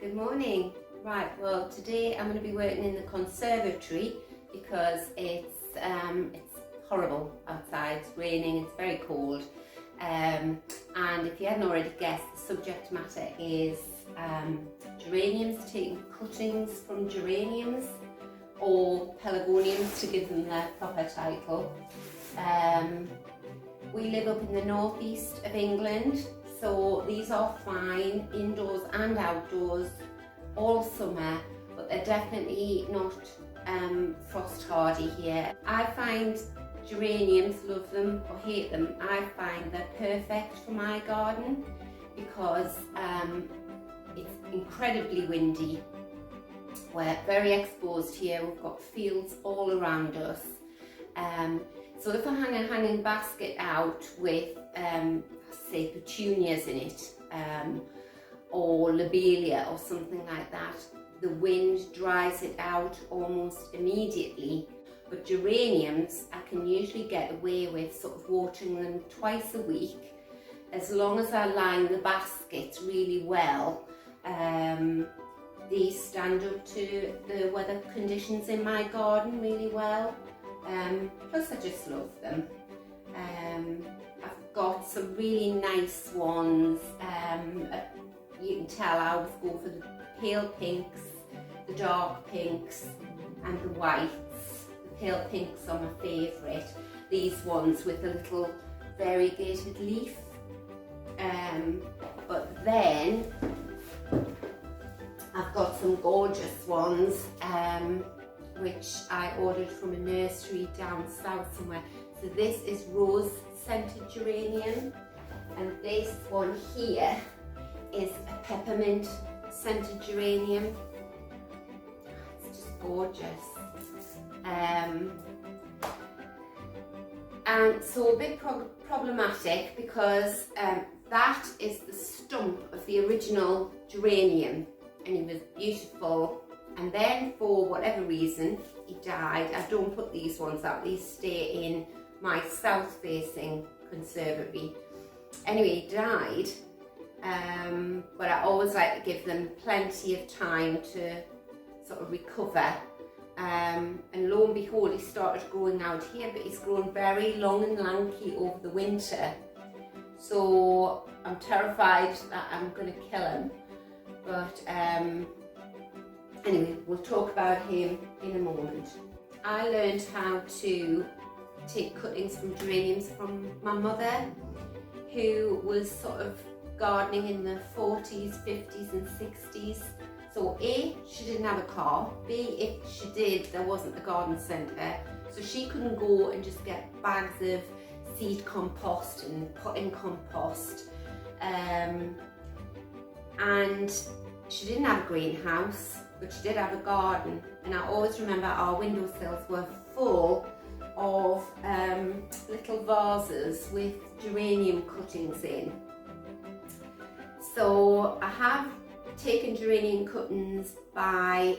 Good morning. Right, well today I'm going to be working in the conservatory because it's horrible outside, it's raining, it's very cold, and if you hadn't already guessed, the subject matter is geraniums, taking cuttings from geraniums or pelargoniums to give them their proper title. We live up in the northeast of England, so these are fine indoors and outdoors all summer, but they're definitely not frost hardy here. I find geraniums, love them or hate them, I find they're perfect for my garden because it's incredibly windy. We're very exposed here, we've got fields all around us. So if I hang a hanging basket out with say petunias in it, or lobelia or something like that, the wind dries it out almost immediately. But geraniums, I can usually get away with sort of watering them twice a week, as long as I line the baskets really well. These stand up to the weather conditions in my garden really well. Plus I just love them. I've got some really nice ones. You can tell I always go for the pale pinks, the dark pinks and the whites. The pale pinks are my favourite. These ones with the little variegated leaf. But then I've got some gorgeous ones which I ordered from a nursery down south somewhere. So this is rose scented geranium, and this one here is a peppermint scented geranium. It's just gorgeous. And so a bit problematic because that is the stump of the original geranium, and he was beautiful, and then for whatever reason he died. I don't put these ones out, these stay in my south facing conservatory. Anyway, he died, but I always like to give them plenty of time to sort of recover, and lo and behold he started growing out here, but he's grown very long and lanky over the winter, so I'm terrified that I'm going to kill him. But anyway, we'll talk about him in a moment. I learned how to take cuttings from geraniums from my mother, who was sort of gardening in the 40s, 50s and 60s. So A, she didn't have a car. B, if she did, there wasn't a garden centre. So she couldn't go and just get bags of seed compost and potting compost. And she didn't have a greenhouse, but she did have a garden. And I always remember our windowsills were full of little vases with geranium cuttings in. So I have taken geranium cuttings by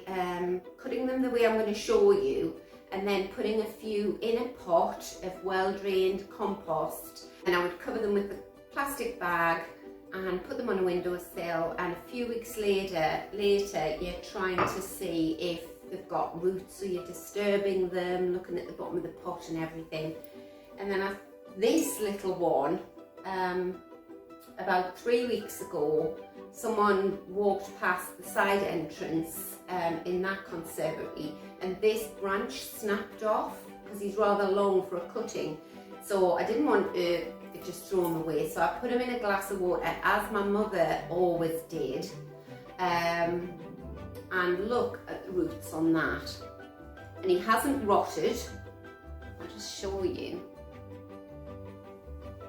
cutting them the way I'm going to show you, and then putting a few in a pot of well-drained compost, and I would cover them with a plastic bag and put them on a windowsill, and a few weeks later you're trying to see if they've got roots, so you're disturbing them, looking at the bottom of the pot and everything. And then this little one, about 3 weeks ago, someone walked past the side entrance in that conservatory, and this branch snapped off because he's rather long for a cutting. So I didn't want to just throw him away, so I put him in a glass of water, as my mother always did. And look at the roots on that, and he hasn't rotted. I'll just show you.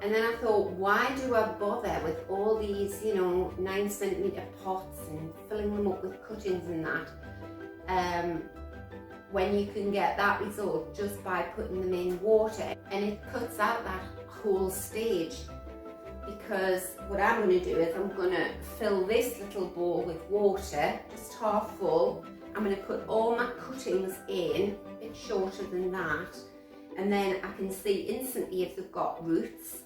And then I thought, why do I bother with all these 9cm pots and filling them up with cuttings and that, when you can get that result just by putting them in water, and it cuts out that whole stage. Because what I'm going to do is I'm going to fill this little bowl with water, just half full. I'm going to put all my cuttings in, a bit shorter than that, and then I can see instantly if they've got roots.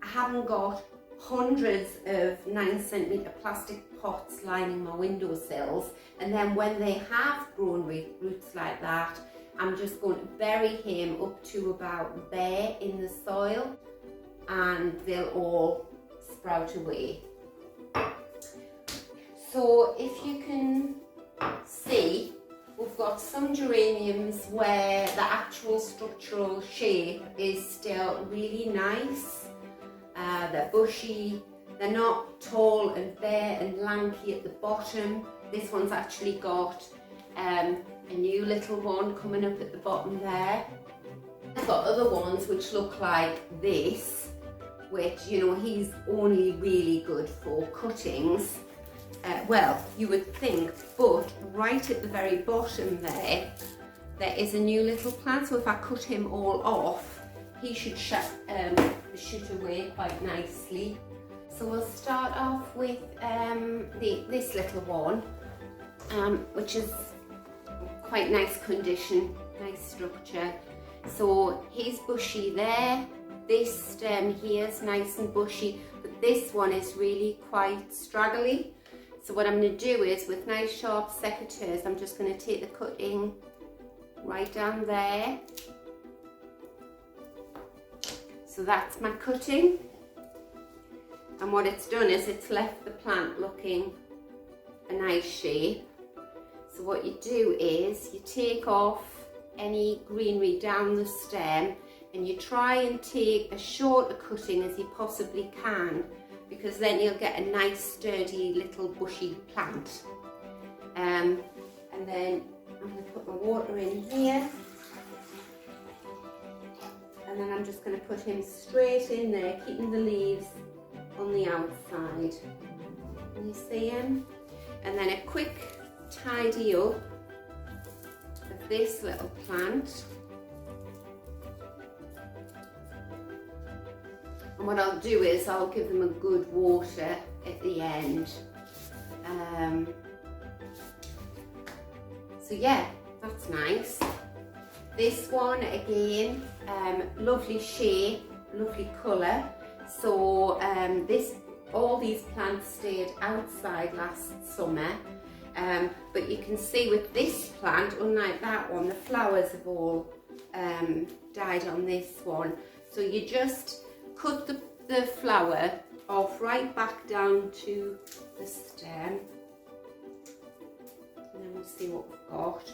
I haven't got hundreds of 9cm plastic pots lining my windowsills, and then when they have grown roots like that, I'm just going to bury him up to about there in the soil, and they'll all sprout away. So if you can see, we've got some geraniums where the actual structural shape is still really nice. They're bushy, they're not tall and bare and lanky at the bottom. This one's actually got a new little one coming up at the bottom there. I've got other ones which look like this, which, you know, he's only really good for cuttings. Well, you would think, but right at the very bottom there is a new little plant, so if I cut him all off, he should shoot away quite nicely. So we'll start off with this little one, which is quite nice condition, nice structure. So he's bushy there. This stem here is nice and bushy, but this one is really quite straggly. So what I'm going to do is, with nice sharp secateurs, I'm just going to take the cutting right down there. So that's my cutting, and what it's done is it's left the plant looking a nice shape. So what you do is you take off any greenery down the stem, and you try and take as short a cutting as you possibly can, because then you'll get a nice sturdy little bushy plant. And then I'm going to put my water in here, and then I'm just going to put him straight in there, keeping the leaves on the outside. Can you see him? And then a quick tidy up of this little plant. And what I'll do is I'll give them a good water at the end. So yeah, that's nice. This one again, lovely shape, lovely colour. So all these plants stayed outside last summer, but you can see with this plant, unlike that one, the flowers have all died on this one. So you just cut the flower off right back down to the stem, and then we'll see what we've got.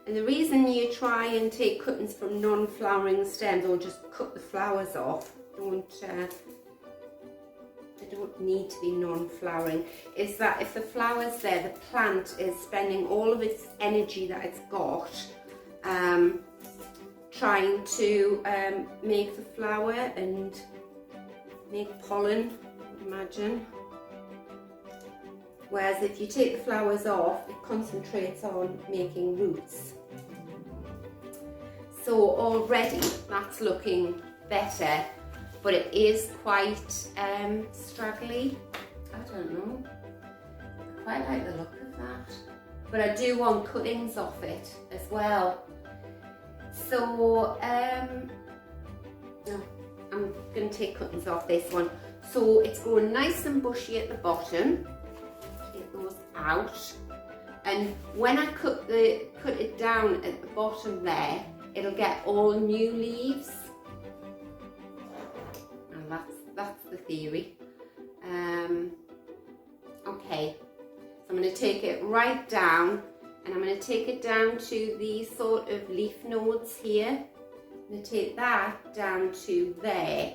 And the reason you try and take cuttings from non-flowering stems, or just cut the flowers off, they don't need to be non-flowering, is that if the flower's there, the plant is spending all of its energy that it's got trying to make the flower and make pollen, I would imagine. Whereas if you take the flowers off, it concentrates on making roots. So already that's looking better, but it is quite straggly. I don't know. I quite like the look of that. But I do want cuttings off it as well. So no, I'm going to take cuttings off this one. So it's growing nice and bushy at the bottom. Take those out. And when I cut it down at the bottom there, it'll get all new leaves. And that's the theory. Okay, so I'm going to take it right down, and I'm going to take it down to these sort of leaf nodes here. I'm going to take that down to there.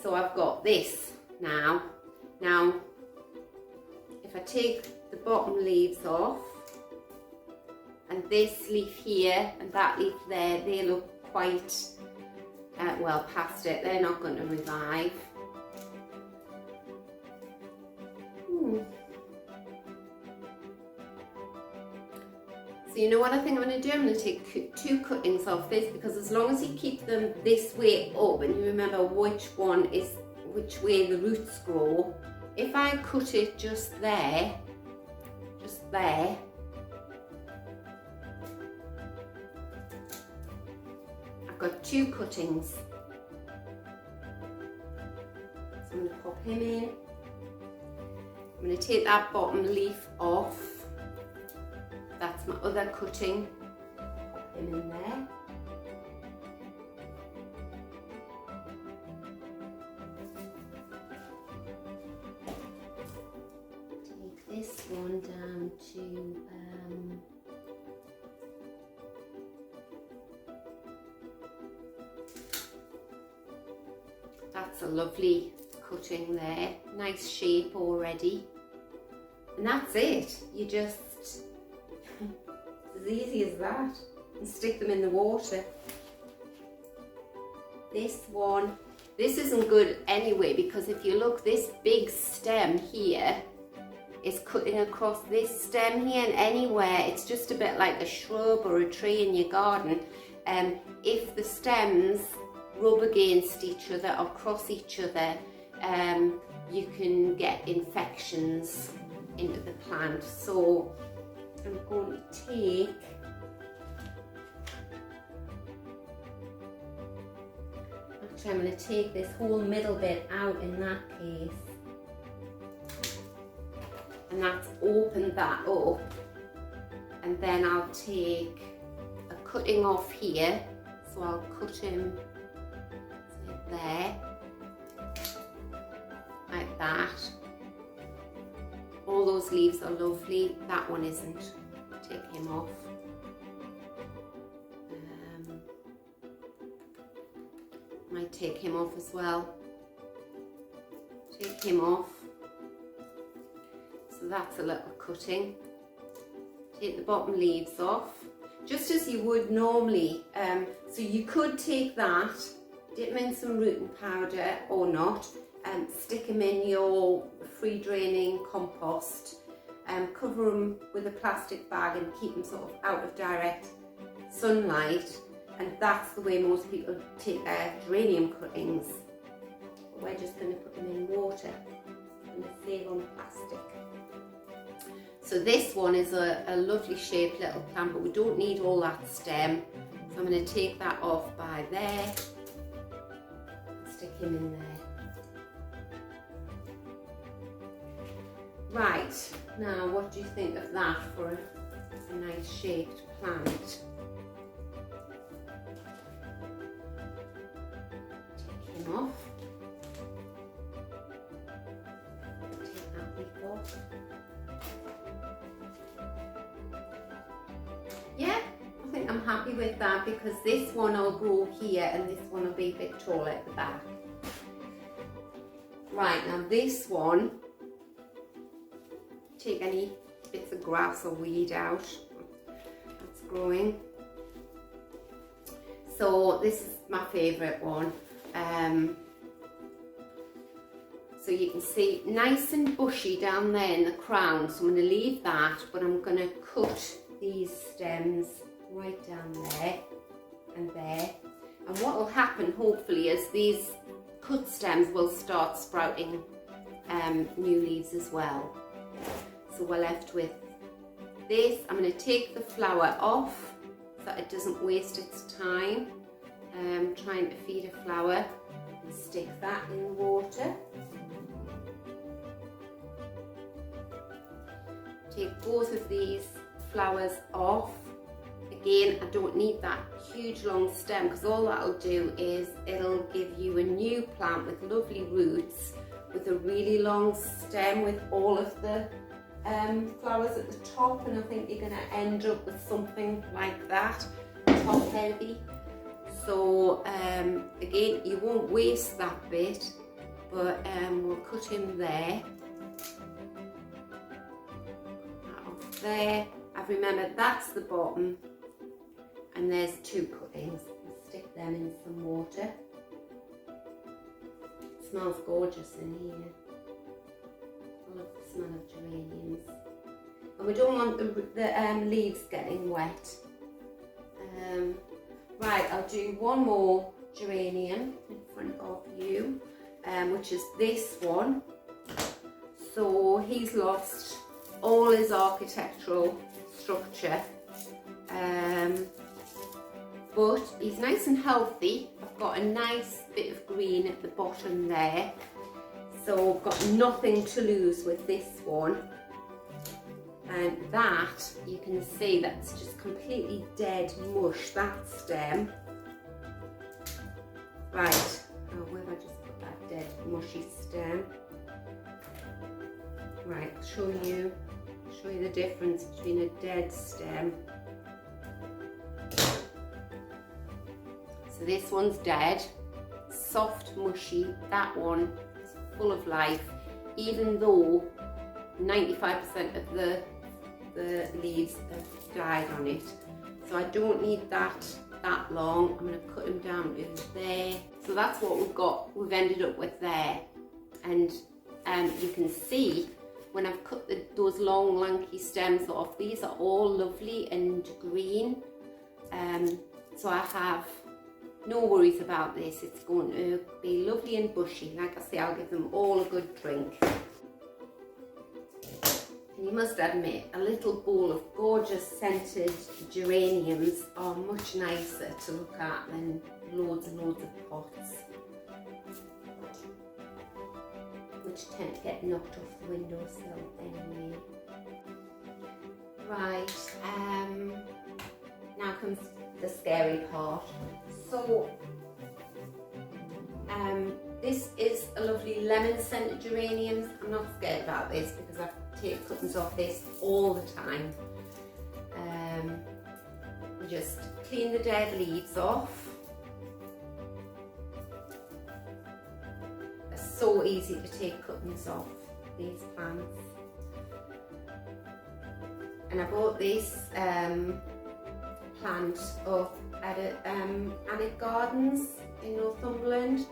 So I've got this now. Now, if I take the bottom leaves off, and this leaf here and that leaf there, they look quite well past it. They're not going to revive. So you know what I think I'm going to do? I'm going to take 2 cuttings off this, because as long as you keep them this way up and you remember which way the roots grow, if I cut it just there, I've got 2 cuttings. pop him in. I'm going to take that bottom leaf off. That's my other cutting. Pop him in there. Take this one down to that's a lovely cutting there, nice shape already. And that's it. You just, as easy as that, and stick them in the water. This one, this isn't good anyway, because if you look, this big stem here is cutting across this stem here, and anywhere, it's just a bit like a shrub or a tree in your garden. If the stems rub against each other or cross each other, you can get infections into the plant. So I'm going to take I'm going to take this whole middle bit out in that case, and that's opened that up, and then I'll take a cutting off here, so I'll cut him there, like that. All those leaves are lovely, that one isn't. Take him off. Might take him off as well. Take him off. So that's a little cutting. Take the bottom leaves off, just as you would normally. So you could take that, dip them in some rooting powder or not, and stick them in your free draining compost, cover them with a plastic bag and keep them sort of out of direct sunlight. And that's the way most people take their geranium cuttings. We're just going to put them in water. I'm going to save on plastic. So this one is a lovely shaped little plant, but we don't need all that stem. So I'm going to take that off by there and stick him in there. Right, now what do you think of that for a nice shaped plant? Off. Take that leaf off. Yeah, I think I'm happy with that, because this one will grow here and this one will be a bit taller at the back. Right, now this one, take any bits of grass or weed out that's growing. So this is my favourite one. So you can see nice and bushy down there in the crown, so I'm going to leave that, but I'm going to cut these stems right down there and there, and what will happen hopefully is these cut stems will start sprouting new leaves as well. So we're left with this. I'm going to take the flower off so that it doesn't waste its time trying to feed a flower, and stick that in the water. Take both of these flowers off. Again, I don't need that huge long stem, because all that'll do is it'll give you a new plant with lovely roots with a really long stem with all of the flowers at the top, and I think you're going to end up with something like that, top heavy. So again, you won't waste that bit, but we'll cut him there. That off there. I've remembered that's the bottom, and there's two cuttings. I'll stick them in some water. It smells gorgeous in here. I love the smell of geraniums. And we don't want the leaves getting wet. Right, I'll do one more geranium in front of you, which is this one. So he's lost all his architectural structure, but he's nice and healthy. I've got a nice bit of green at the bottom there. So I've got nothing to lose with this one. And that, you can see that's just completely dead mush, that stem. Right, oh, where have I just put that dead mushy stem? Right, I'll show you the difference between a dead stem. So this one's dead, soft, mushy. That one is full of life, even though 95% of the leaves have died on it. So I don't need that long. I'm going to cut them down to there. So that's what we've ended up with there. And you can see when I've cut those long lanky stems off, these are all lovely and green. So I have no worries about this. It's going to be lovely and bushy. Like I say, I'll give them all a good drink. And you must admit, a little bowl of gorgeous scented geraniums are much nicer to look at than loads and loads of pots, which tend to get knocked off the windowsill anyway. Right, now comes the scary part. So, this is a lovely lemon scented geraniums. I'm not scared about this because I take cuttings off this all the time. You just clean the dead leaves off. It's so easy to take cuttings off these plants. And I bought this plant up at Annick Gardens in Northumberland.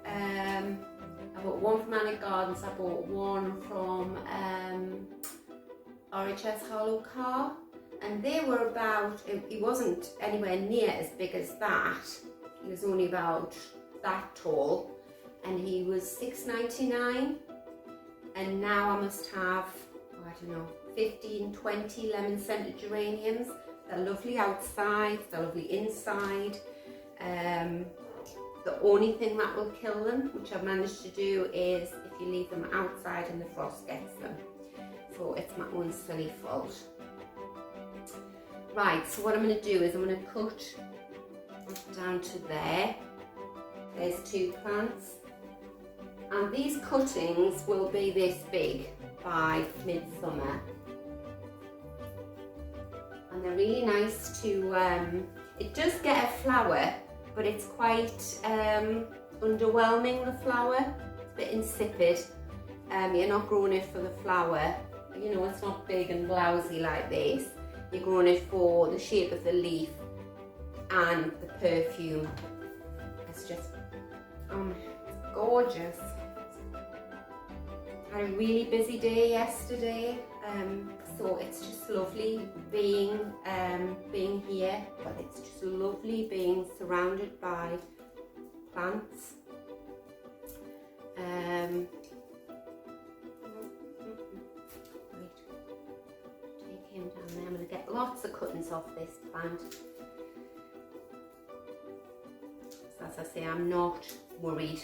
I bought one from Annick Gardens, I bought one from RHS Hollow Car, and they were about, he wasn't anywhere near as big as that, he was only about that tall, and he was $6.99, and now I must have, I don't know, 15, 20 lemon scented geraniums. They're lovely outside, they're lovely inside. The only thing that will kill them, which I've managed to do, is if you leave them outside and the frost gets them. So it's my own silly fault. Right, so what I'm going to do is I'm going to cut down to there. There's 2 plants. And these cuttings will be this big by midsummer. And they're really nice to, it does get a flower, but it's quite underwhelming, the flower. It's a bit insipid. You're not growing it for the flower. You know, it's not big and blousy like this. You're growing it for the shape of the leaf and the perfume. It's just gorgeous. I had a really busy day yesterday, so it's just lovely being here, but it's just lovely being surrounded by plants. Right. Take him down there. I'm going to get lots of cuttings off this plant. So as I say, I'm not worried.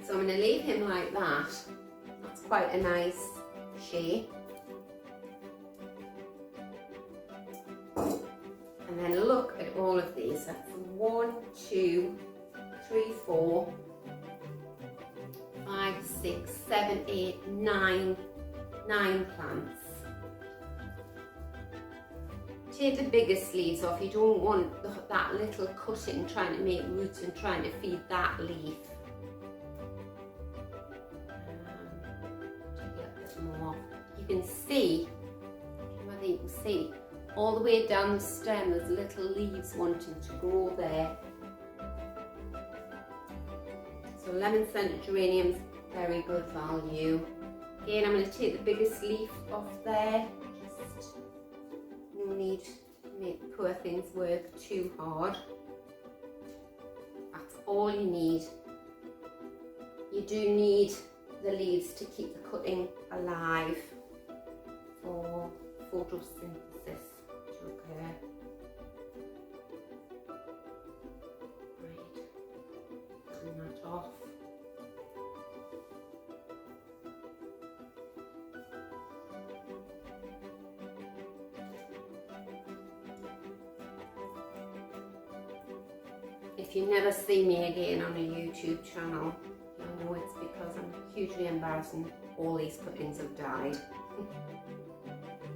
So I'm going to leave him like that. That's quite a nice shape. And then look at all of these. That's 1, 2, 3, 4, 5, 6, 7, 8, 9 plants. Take the biggest leaves off. You don't want that little cutting trying to make roots and trying to feed that leaf. More. You can see, whether you can see, all the way down the stem there's little leaves wanting to grow there. So lemon scented geraniums, very good value. Again, I'm going to take the biggest leaf off there. Just no need to make the poor things work too hard. That's all you need. You do need the leaves to keep the cutting alive for photosynthesis to occur. Right, clean that off. If you never see me again on a YouTube channel, you'll know it's because I'm hugely embarrassed and all these cuttings have died.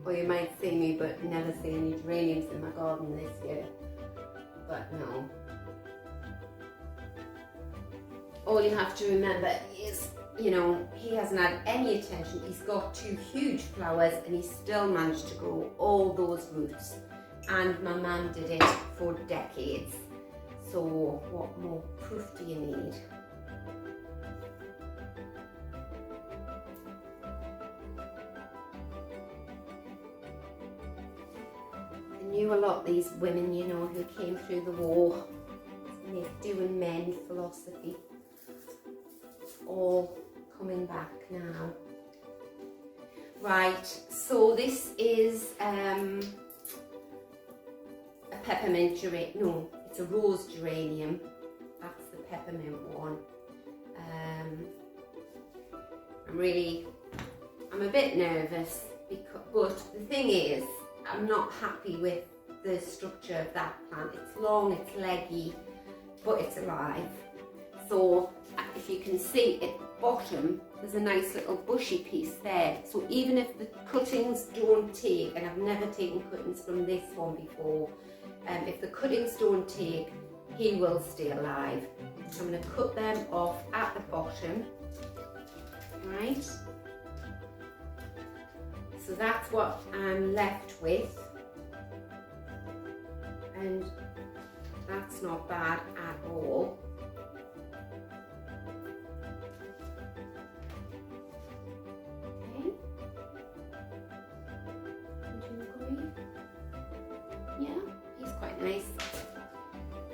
Or you might see me but never see any geraniums in my garden this year. But no. All you have to remember is, you know, he hasn't had any attention. He's got 2 huge flowers and he still managed to grow all those roots. And my mum did it for decades. So what more proof do you need? I knew a lot of these women, you know, who came through the war, doing men philosophy, all coming back now. Right, so this is a peppermint geranium, no, it's a rose geranium, that's the peppermint one. I'm a bit nervous, but the thing is, I'm not happy with the structure of that plant. It's long, it's leggy, but it's alive. So if you can see at the bottom, there's a nice little bushy piece there. So even if the cuttings don't take, and I've never taken cuttings from this one before, if the cuttings don't take, he will stay alive. So I'm going to cut them off at the bottom, right? So that's what I'm left with, and that's not bad at all. Okay. Do you agree? Yeah, he's quite nice.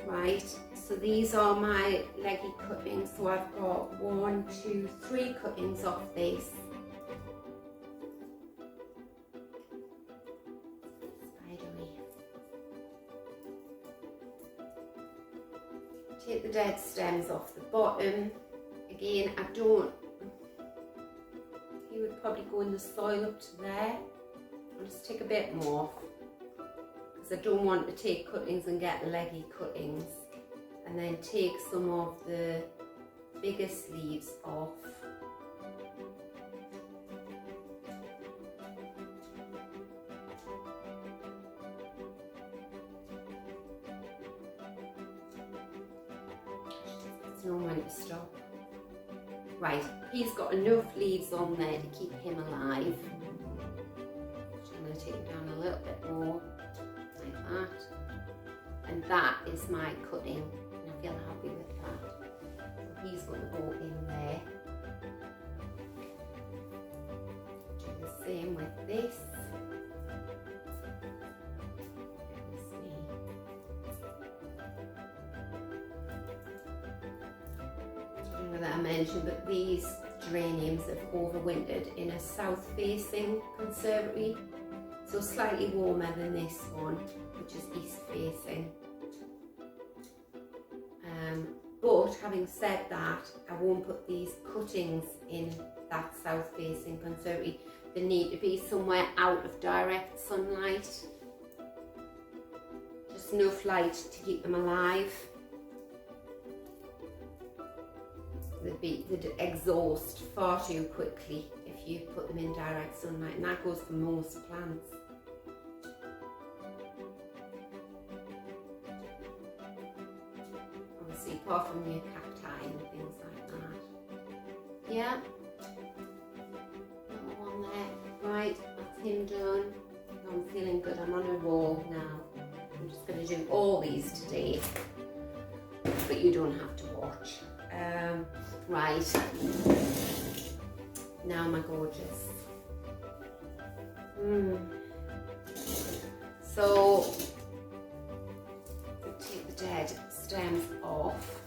Right, so these are my leggy cuttings. So I've got 1, 2, 3 cuttings off this. Take the dead stems off the bottom. Again, he would probably go in the soil up to there. I'll just take a bit more because I don't want to take cuttings and get leggy cuttings, and then take some of the bigger sleeves off. Know when to stop. Right, he's got enough leaves on there to keep him alive. So I'm going to take him down a little bit more, like that. And that is my cutting, and I feel happy with that. So he's going to go in there. Do the same with this. That I mentioned, but these geraniums have overwintered in a south-facing conservatory, so slightly warmer than this one, which is east-facing. But having said that, I won't put these cuttings in that south-facing conservatory. They need to be somewhere out of direct sunlight, just enough light to keep them alive. They'd exhaust far too quickly if you put them in direct sunlight, and that goes for most plants. Obviously, apart from your cacti and things like that. Yeah. Another one there. Right, that's him done. I'm feeling good. I'm on a roll now. I'm just going to do all these today, but you don't have to watch. Right, now my gorgeous. So, take the dead stems off.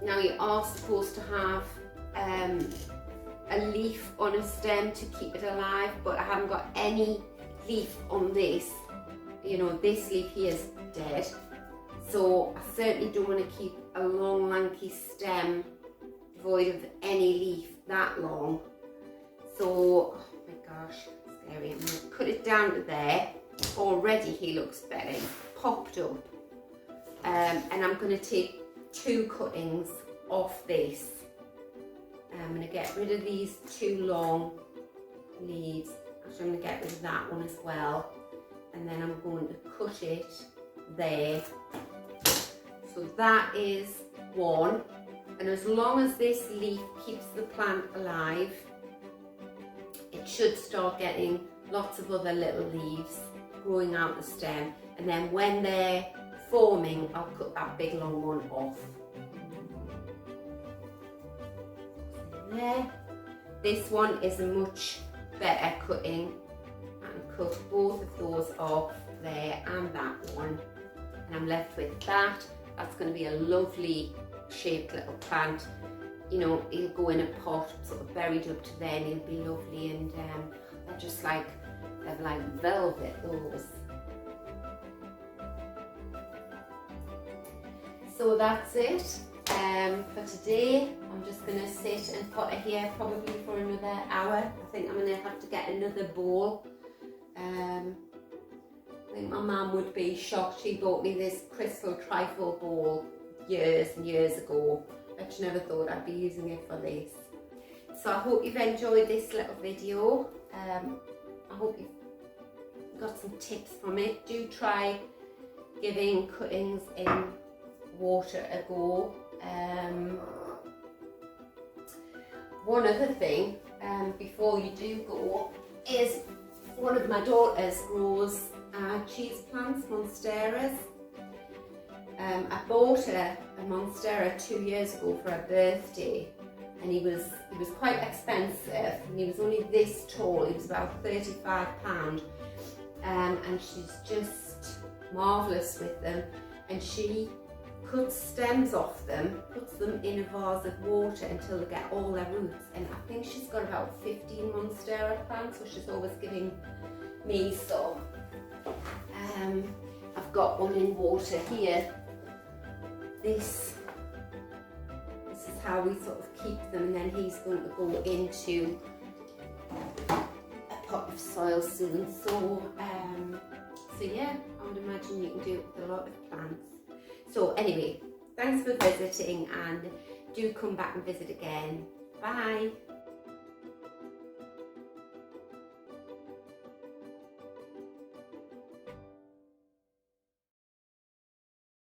Now you are supposed to have a leaf on a stem to keep it alive, but I haven't got any leaf on this. You know, this leaf here is dead. So I certainly don't want to keep a long lanky stem devoid of any leaf that long. So, oh my gosh, scary. I'm going to cut it down to there. Already he looks better. He's popped up. And I'm going to take 2 cuttings off this. I'm going to get rid of these 2 long leaves. Actually, I'm going to get rid of that one as well. And then I'm going to cut it there. So that is one. And as long as this leaf keeps the plant alive, it should start getting lots of other little leaves growing out the stem. And then when they're forming, I'll cut that big long one off. There. This one is a much better cutting, and cut both of those off there and that one, and I'm left with that. That's going to be a lovely shaped little plant. You know, he'll go in a pot sort of buried up to there and he'll be lovely, and they're just like, they're like velvet, those. So that's it for today. I'm just going to sit and potter here probably for another hour. I think I'm going to have to get another bowl. I think my mum would be shocked. She bought me this crystal trifle bowl years and years ago, but she never thought I'd be using it for this. So I hope you've enjoyed this little video. I hope you've got some tips from it. Do try giving cuttings in water a go. One other thing before you do go is one of my daughters grows cheese plants, monsteras. I bought her a monstera 2 years ago for her birthday, and he was quite expensive, and he was only this tall. He was about £35, and she's just marvellous with them. And she cuts stems off them, puts them in a vase of water until they get all their roots, and I think she's got about 15 monstera plants, so she's always giving me some. I've got one in water here. This is how we sort of keep them, and then he's going to go into a pot of soil soon. So yeah, I would imagine you can do it with a lot of plants. So anyway, thanks for visiting, and do come back and visit again. Bye.